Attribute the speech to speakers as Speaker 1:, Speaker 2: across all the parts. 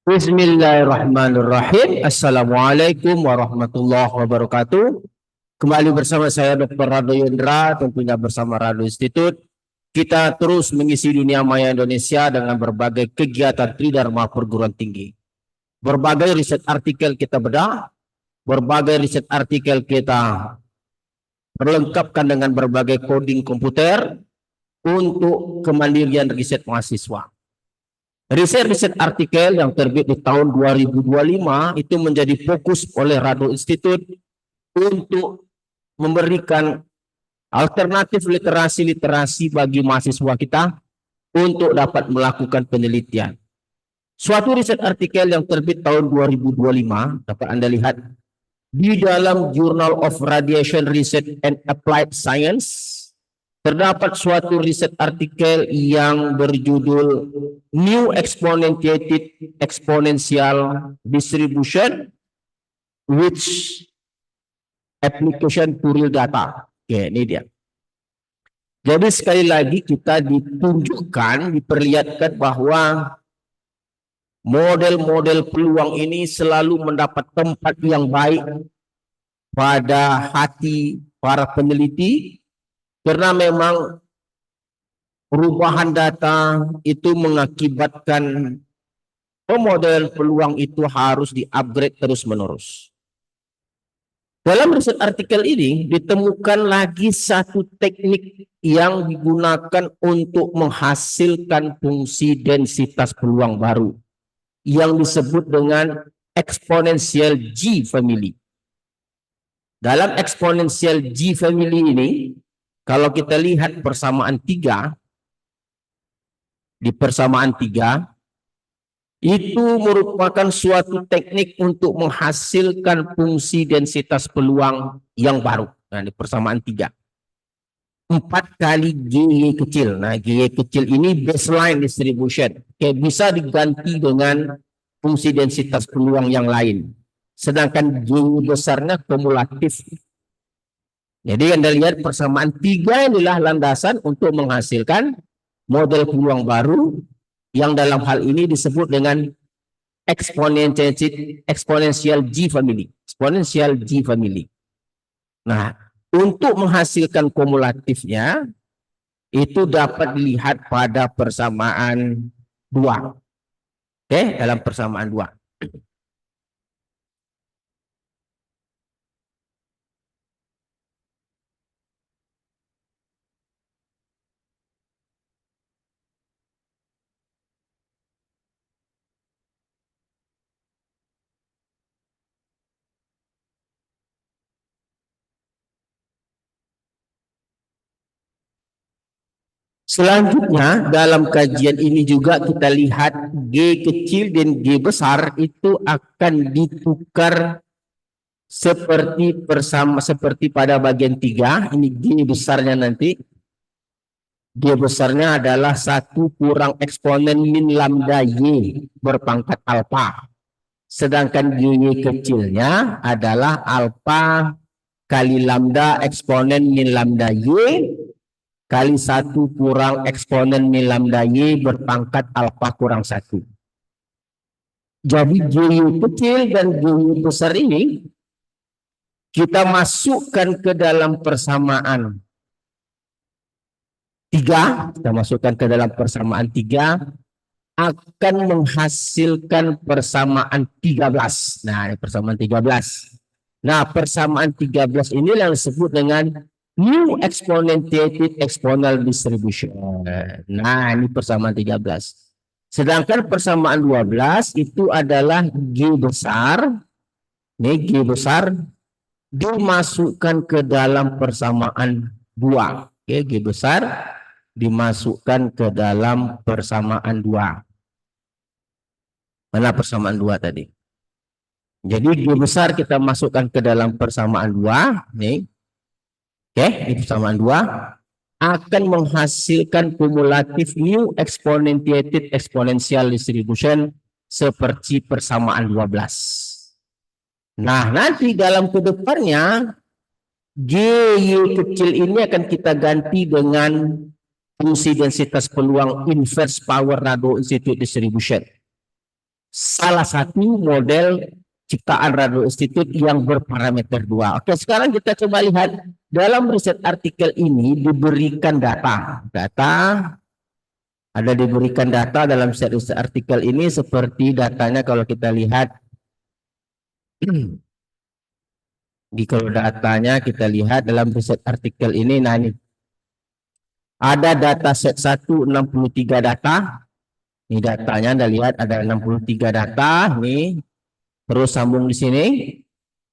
Speaker 1: Bismillahirrahmanirrahim. Assalamualaikum warahmatullahi wabarakatuh. Kembali bersama saya Dr. Rado Yendra, tentunya bersama Rado Institute. Kita terus mengisi dunia maya Indonesia dengan berbagai kegiatan tridharma perguruan tinggi. Berbagai riset artikel kita bedah, berbagai riset artikel kita perlengkapkan dengan berbagai coding komputer untuk kemandirian riset mahasiswa. Riset-riset artikel yang terbit di tahun 2025 itu menjadi fokus oleh Rado Institute untuk memberikan alternatif literasi-literasi bagi mahasiswa kita untuk dapat melakukan penelitian. Suatu riset artikel yang terbit tahun 2025 dapat Anda lihat di dalam Journal of Radiation Research and Applied Science. Terdapat suatu riset artikel yang berjudul New Exponential Distribution which Application to Real Data. Oke, ini dia. Jadi sekali lagi kita ditunjukkan, diperlihatkan bahwa model-model peluang ini selalu mendapat tempat yang baik pada hati para peneliti, karena memang perubahan data itu mengakibatkan model peluang itu harus di-upgrade terus-menerus. Dalam riset artikel ini ditemukan lagi satu teknik yang digunakan untuk menghasilkan fungsi densitas peluang baru yang disebut dengan exponential G family. Dalam exponential G family ini, kalau kita lihat persamaan 3, di persamaan 3, itu merupakan suatu teknik untuk menghasilkan fungsi densitas peluang yang baru. Nah, di persamaan 3. 4 kali GY kecil. Nah, GY kecil ini baseline distribution. Oke, bisa diganti dengan fungsi densitas peluang yang lain. Sedangkan GY besarnya kumulatif. Jadi Anda lihat persamaan 3 inilah landasan untuk menghasilkan model peluang baru yang dalam hal ini disebut dengan exponential G family. Exponential G family. Nah, untuk menghasilkan kumulatifnya itu dapat dilihat pada persamaan 2. Oke, dalam persamaan 2. Selanjutnya dalam kajian ini juga kita lihat G kecil dan G besar itu akan ditukar seperti pada bagian 3. Ini G besarnya nanti. G besarnya adalah 1 kurang eksponen min lambda Y berpangkat alfa. Sedangkan G kecilnya adalah alfa kali lambda eksponen min lambda Y kali 1 kurang eksponen min lambda Y berpangkat alfa kurang 1. Jadi G kecil dan G besar ini kita masukkan ke dalam persamaan 3, kita masukkan ke dalam persamaan 3 akan menghasilkan persamaan 13. Nah, persamaan 13. Nah, persamaan 13 ini yang disebut dengan New Exponential Distribution. Nah, ini persamaan 13. Sedangkan persamaan 12 itu adalah G besar. Ini G besar dimasukkan ke dalam persamaan 2. Oke, G besar dimasukkan ke dalam persamaan 2. Mana persamaan 2 tadi? Jadi G besar kita masukkan ke dalam persamaan 2. Nih. Oke, di persamaan 2 akan menghasilkan kumulatif New Exponential Distribution seperti persamaan 12. Nah, nanti dalam kedepannya G kecil ini akan kita ganti dengan fungsi densitas peluang inverse power Rado Institute Distribution. salah satu model ciptaan Radio Institute yang berparameter 2. Oke, sekarang kita coba lihat dalam riset artikel ini diberikan data. Ada diberikan data dalam riset artikel ini seperti datanya kalau kita lihat di kalau datanya kita lihat dalam riset artikel ini. Nah, ini ada data set 1 63 data. Ini datanya Anda lihat ada 63 data nih. Terus sambung di sini.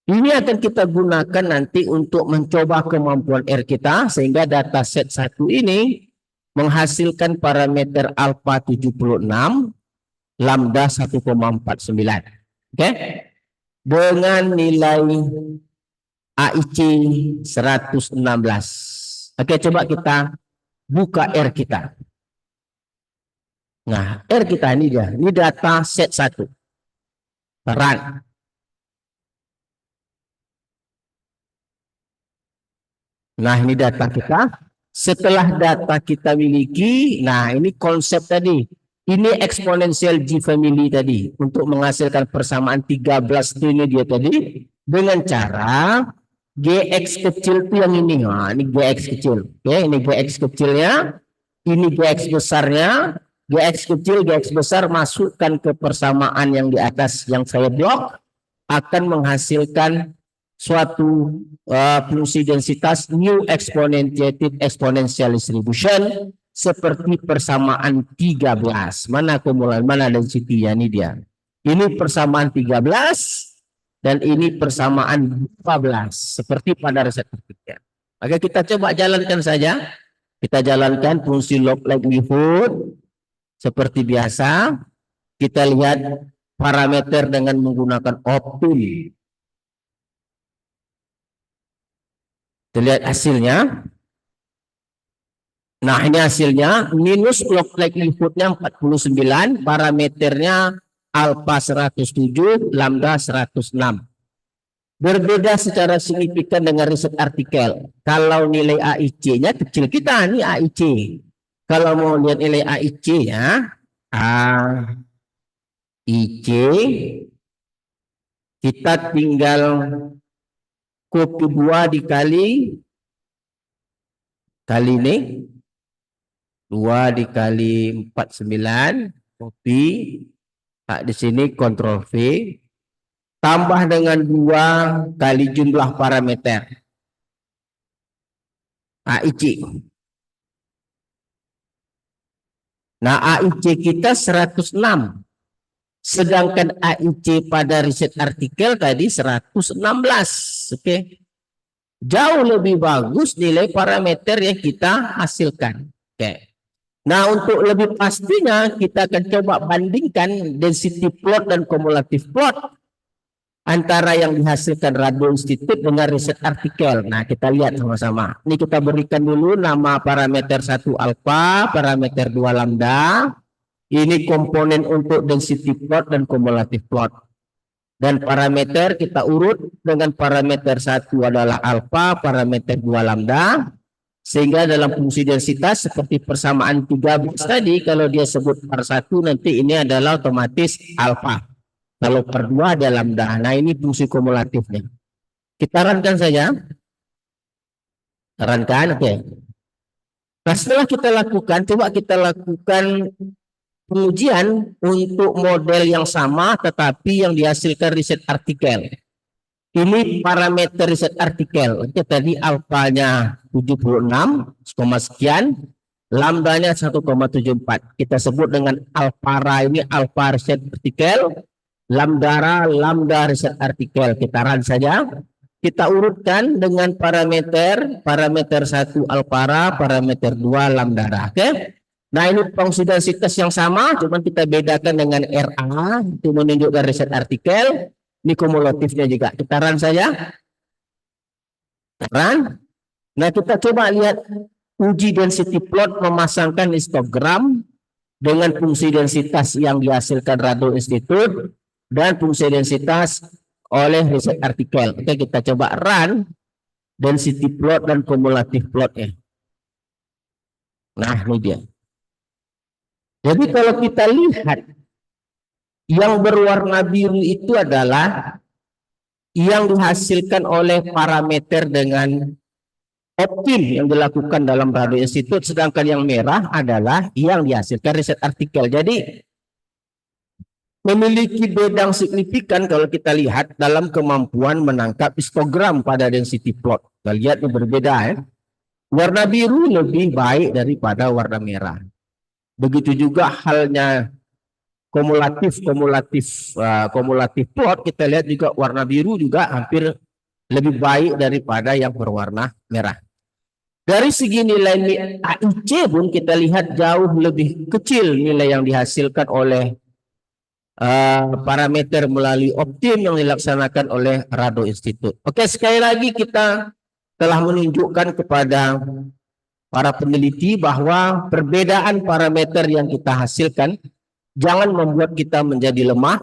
Speaker 1: Ini akan kita gunakan nanti untuk mencoba kemampuan R kita sehingga data set 1 ini menghasilkan parameter alfa 76, lambda 1,49. Oke. Dengan nilai AIC 116. Oke, coba kita buka R kita. Nah, R kita ini dia. Ini data set 1. Run. Nah, ini data kita. Setelah data kita miliki, nah ini konsep tadi. Ini eksponensial G family tadi. Untuk menghasilkan persamaan 13 itu ini dia tadi. Dengan cara GX kecil itu yang ini. Nah, ini GX kecil. Oke, ini GX kecilnya. Ini GX besarnya. GX kecil, GX besar masukkan ke persamaan yang di atas yang saya blok. Akan menghasilkan suatu fungsi densitas new exponentiated exponential distribution seperti persamaan 13. Mana kumulan, mana density-nya ini dia. Ini persamaan 13 dan ini persamaan 12 seperti pada riset artikel. Oke, kita coba jalankan saja. Kita jalankan fungsi log likelihood seperti biasa. Kita lihat parameter dengan menggunakan optim. Kita lihat hasilnya. Nah, ini hasilnya minus log likelihood-nya 49, parameternya alfa 107, lambda 106. Berbeda secara signifikan dengan riset artikel. Kalau nilai AIC-nya kecil kita, ini AIC. Kalau mau lihat nilai AIC-nya, AIC, kita tinggal copy 2 dikali ini 2 dikali 49 copy. Nah, di sini Ctrl V tambah dengan 2 kali jumlah parameter AIC. Nah, AIC kita 106. Sedangkan AIC pada riset artikel tadi 116. Oke. Jauh lebih bagus nilai parameter yang kita hasilkan. Oke. Nah, untuk lebih pastinya kita akan coba bandingkan density plot dan cumulative plot antara yang dihasilkan Radio Institute dengan riset artikel. Nah, kita lihat sama-sama. Ini kita berikan dulu nama parameter 1 alfa, parameter 2 lambda. Ini komponen untuk density plot dan cumulative plot. Dan parameter kita urut dengan parameter 1 adalah alfa, parameter 2 lambda. Sehingga dalam fungsi densitas seperti persamaan 13 tadi, kalau dia sebut per 1 nanti ini adalah otomatis alfa. Kalau per 2 ada lambda. Nah, ini fungsi kumulatifnya. Kita runkan saja. Runkan, oke. Nah, setelah kita lakukan, coba kita lakukan pengujian untuk model yang sama tetapi yang dihasilkan riset artikel. Ini parameter riset artikel. Oke, tadi alfanya 76, sekian, lambdanya 1,74. Kita sebut dengan alfara, ini alfa riset artikel, lambda riset artikel. Kita run saja. Kita urutkan dengan parameter 1 alfara, parameter 2 lambda. Oke. Nah, ini fungsi densitas yang sama, cuma kita bedakan dengan RA, itu menunjukkan riset artikel. Ini kumulatifnya juga. Kita run saja. Run. Nah, kita coba lihat uji density plot memasangkan histogram dengan fungsi densitas yang dihasilkan Radio Institute dan fungsi densitas oleh riset artikel. Oke, kita coba run density plot dan kumulatif plotnya. Nah, ini dia. Jadi kalau kita lihat Yang berwarna biru itu adalah yang dihasilkan oleh parameter dengan optim yang dilakukan dalam Rado Institute, sedangkan yang merah adalah yang dihasilkan riset artikel. Jadi memiliki bedang signifikan kalau kita lihat dalam kemampuan menangkap histogram pada density plot. Kita lihat ini berbeda ya. Warna biru lebih baik daripada warna merah. Begitu juga halnya kumulatif plot, kita lihat juga warna biru juga hampir lebih baik daripada yang berwarna merah. Dari segi nilai AIC pun kita lihat jauh lebih kecil nilai yang dihasilkan oleh parameter melalui optim yang dilaksanakan oleh Rado Institute. Oke, sekali lagi kita telah menunjukkan kepada para peneliti bahwa perbedaan parameter yang kita hasilkan jangan membuat kita menjadi lemah.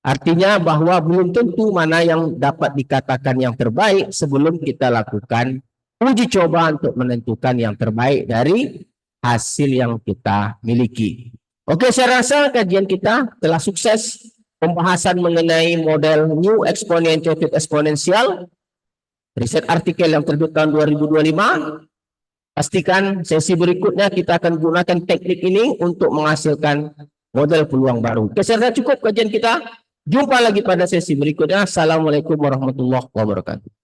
Speaker 1: Artinya bahwa belum tentu mana yang dapat dikatakan yang terbaik sebelum kita lakukan uji coba untuk menentukan yang terbaik dari hasil yang kita miliki. Oke, saya rasa kajian kita telah sukses. Pembahasan mengenai model New Exponential Exponential, riset artikel yang terbit tahun 2025. Pastikan sesi berikutnya kita akan gunakan teknik ini untuk menghasilkan model peluang baru. Oke, saya rasa cukup kajian kita. Jumpa lagi pada sesi berikutnya. Assalamualaikum warahmatullahi wabarakatuh.